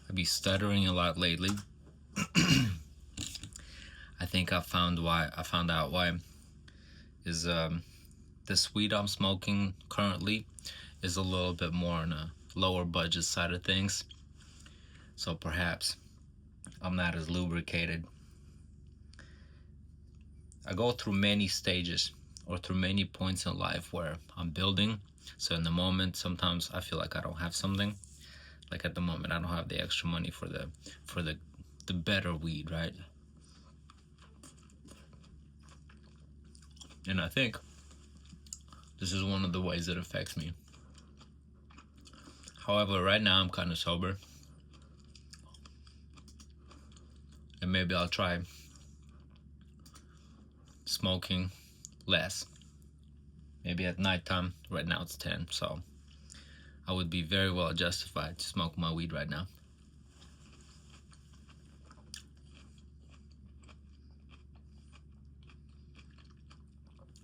I be stuttering a lot lately. I think I found out why is this weed I'm smoking currently is a little bit more on a lower budget side of things. So perhaps I'm not as lubricated. I go through many stages or through many points in life where I'm building. So in the moment, sometimes I feel like I don't have something. Like at the moment, I don't have the extra money for the better weed, right? And I think this is one of the ways it affects me. However, right now I'm kind of sober. And maybe I'll try smoking less. Maybe at nighttime. Right now it's 10, so I would be very well justified to smoke my weed right now.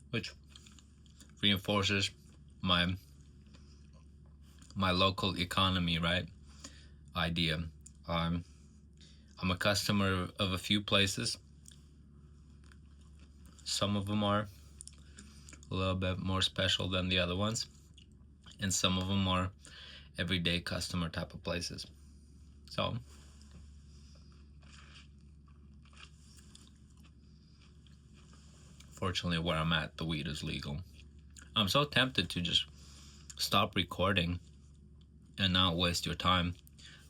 Which reinforces my local economy, right? Idea. I'm a customer of a few places. Some of them are a little bit more special than the other ones, and some of them are everyday customer type of places. So fortunately, where I'm at, the weed is legal. I'm so tempted to just stop recording and not waste your time,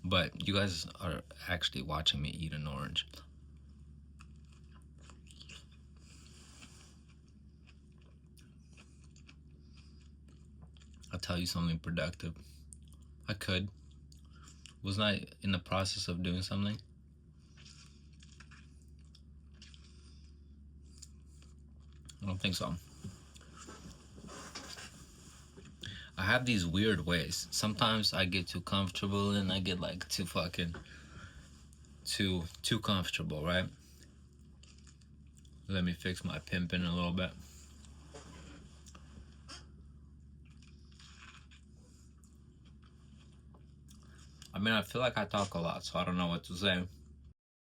but you guys are actually watching me eat an orange. I'll tell you something productive. I could. Wasn't I in the process of doing something? I don't think so. I have these weird ways. Sometimes I get too comfortable and I get like too comfortable, right? Let me fix my pimping a little bit. I mean, I feel like I talk a lot, so I don't know what to say.